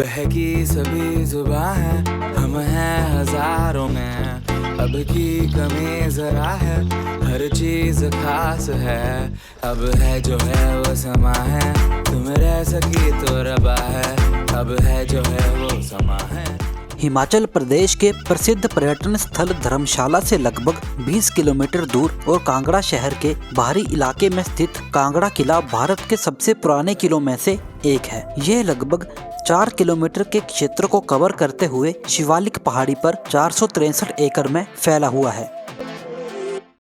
बहकी सभी जुबां है, हम हैं हजारों में। अब की कमी जरा है, हर चीज खास है। अब है जो है वो समा है, तुम रह सकी तो रबा है। अब है जो है वो समा है। हिमाचल प्रदेश के प्रसिद्ध पर्यटन स्थल धर्मशाला से लगभग 20 किलोमीटर दूर और कांगड़ा शहर के बाहरी इलाके में स्थित कांगड़ा किला भारत के सबसे पुराने किलों में से एक है। यह लगभग 4 किलोमीटर के क्षेत्र को कवर करते हुए शिवालिक पहाड़ी पर 463 एकड़ में फैला हुआ है।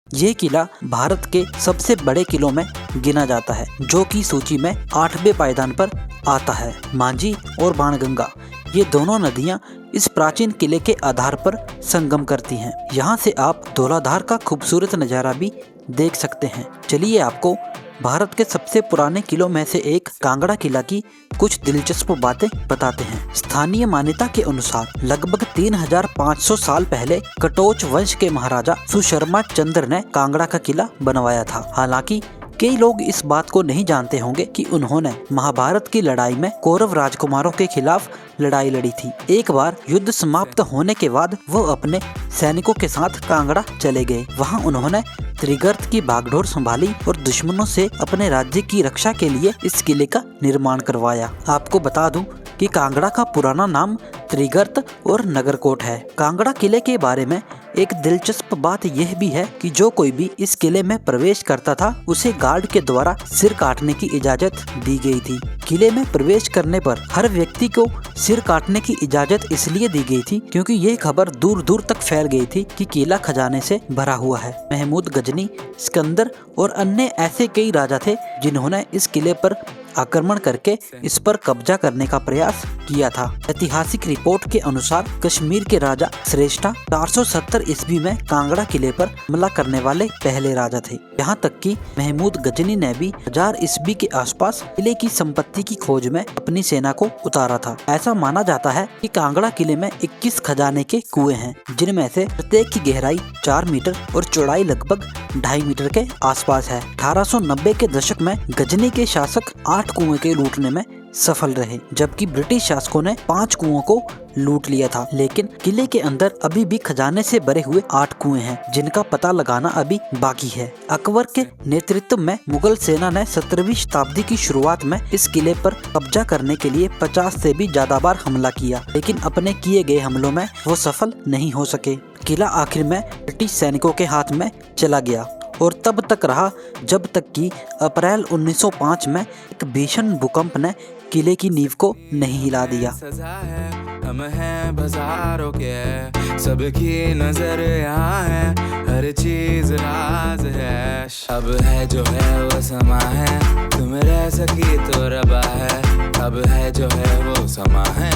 ये किला भारत के सबसे बड़े किलों में गिना जाता है, जो कि सूची में 8वें पायदान पर आता है। मांझी और बाणगंगा ये दोनों नदियां इस प्राचीन किले के आधार पर संगम करती हैं। यहाँ से आप धौलाधार का खूबसूरत नज़ारा भी देख सकते हैं। चलिए आपको भारत के सबसे पुराने किलों में से एक कांगड़ा किला की कुछ दिलचस्प बातें बताते हैं। स्थानीय मान्यता के अनुसार लगभग 3500 साल पहले कटोच वंश के महाराजा सुशर्मा चंद्र ने कांगड़ा का किला बनवाया था। हालांकि कई लोग इस बात को नहीं जानते होंगे कि उन्होंने महाभारत की लड़ाई में कौरव राजकुमारों के खिलाफ लड़ाई लड़ी थी। एक बार युद्ध समाप्त होने के बाद वो अपने सैनिकों के साथ कांगड़ा चले गए। वहां उन्होंने त्रिगर्त की बागडोर संभाली और दुश्मनों से अपने राज्य की रक्षा के लिए इस किले का निर्माण करवाया। आपको बता दूं कि कांगड़ा का पुराना नाम त्रिगर्त और नगरकोट है। कांगड़ा किले के बारे में एक दिलचस्प बात यह भी है कि जो कोई भी इस किले में प्रवेश करता था उसे गार्ड के द्वारा सिर काटने की इजाजत दी गई थी। किले में प्रवेश करने पर हर व्यक्ति को सिर काटने की इजाजत इसलिए दी गई थी क्योंकि ये खबर दूर दूर तक फैल गई थी कि किला खजाने से भरा हुआ है। महमूद गजनी, सिकंदर और अन्य ऐसे कई राजा थे जिन्होंने इस किले पर आक्रमण करके इस पर कब्जा करने का प्रयास किया था। ऐतिहासिक रिपोर्ट के अनुसार कश्मीर के राजा श्रेष्ठा 470 ईस्वी में कांगड़ा किले पर हमला करने वाले पहले राजा थे। यहाँ तक कि महमूद गजनी ने भी 1000 ईस्वी के आसपास किले की संपत्ति की खोज में अपनी सेना को उतारा था। ऐसा माना जाता है कि कांगड़ा किले में 21 खजाने के कुएं हैं, जिनमें से प्रत्येक की गहराई 4 मीटर और चौड़ाई लगभग 2.5 मीटर के आसपास है। 1890 के दशक में गजनी के शासक 8 कुएं के लूटने में सफल रहे, जबकि ब्रिटिश शासकों ने 5 कुओं को लूट लिया था। लेकिन किले के अंदर अभी भी खजाने से भरे हुए 8 कुएं हैं, जिनका पता लगाना अभी बाकी है। अकबर के नेतृत्व में मुगल सेना ने 17वीं शताब्दी की शुरुआत में इस किले पर कब्जा करने के लिए 50 से भी ज्यादा बार हमला किया, लेकिन अपने किए गए हमलों में वो सफल नहीं हो सके। किला आखिर में ब्रिटिश सैनिकों के हाथ में चला गया और तब तक रहा जब तक कि अप्रैल 1905 में एक भीषण भूकंप ने किले की नींव को नहीं हिला दिया। सजा है, हम हैं बाजारों के, सबकी नजर यहाँ है, हर चीज राज है। अब है जो है वो समा है, तुम रह सकी तो रबा है। अब है जो है वो समा है,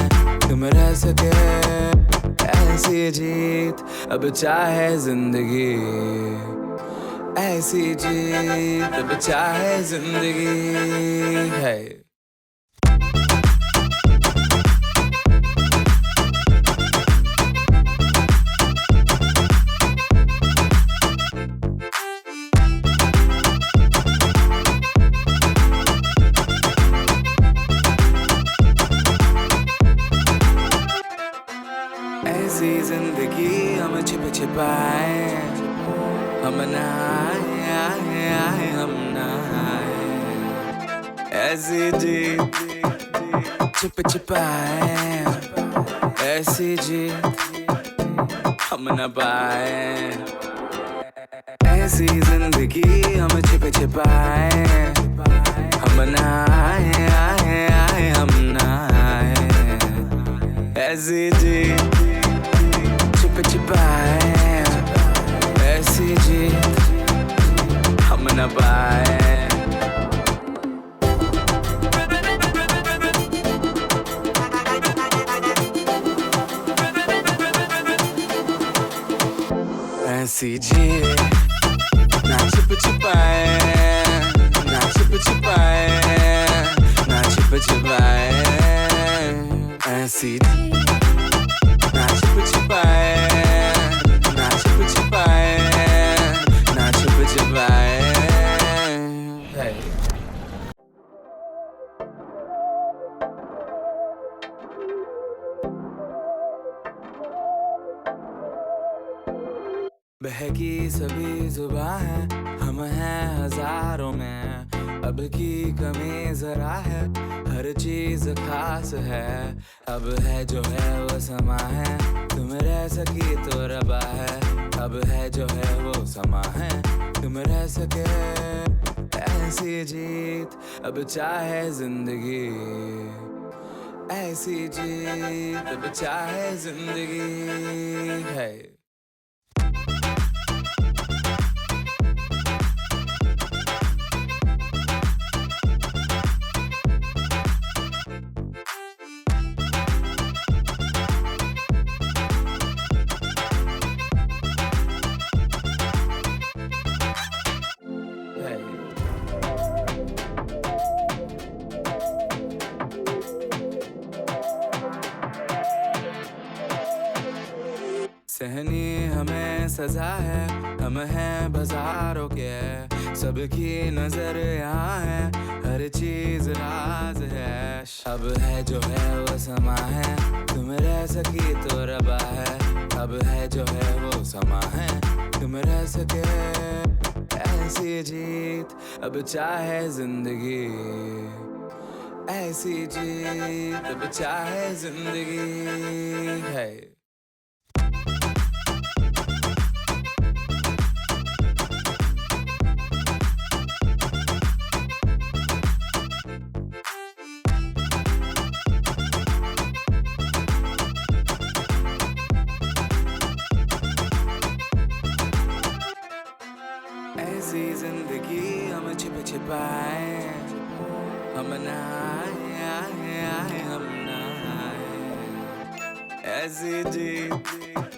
तुम रह सके ऐसी जीत। अब चाहे जिंदगी ऐसी जीत, अब चाहे जिंदगी है। ऐसी जिंदगी हम छिप छिपाए, हम ना आए, हम ना आए। ऐसी जीत छिप छिपाए, ऐसी जीत हम न पाए। ऐसी जिंदगी हम छिप छिपाए, हम ना आए, हम ना आए। ऐसी जीत छिप छिपाए, ऐसी जीत हम न पाए। ऐसी जीत ना छिप छिपाए, ना छिप छिपाए, ना छिप छिपाए। ऐसी ना छिप छिपाए, ना छिप छिपाए, ना छिप छिपाए। बहकी सभी जुबां है, हम हैं हजारों में। अब की कमी जरा है, हर चीज खास है। अब है जो है वो समा है, तुम रह सकी तो रबा है। अब है जो है वो समा है, तुम रह सके ऐसी जीत। अब चाहे जिंदगी ऐसी जीत, अब चाहे जिंदगी है। सहनी हमें सजा है, हम हैं बाजारों के। सबकी नजर यहाँ है, हर चीज राज है। अब है जो है वो समा है, तुम रह सकी तो रबा है। अब है जो है वो समा है, तुम रह सके ऐसी जीत। अब चाहे जिंदगी ऐसी जीत, अब चाहे जिंदगी है। ऐसी जिंदगी हम छिप छिपाए, हम नहाए हम नहाए ऐसी जीत।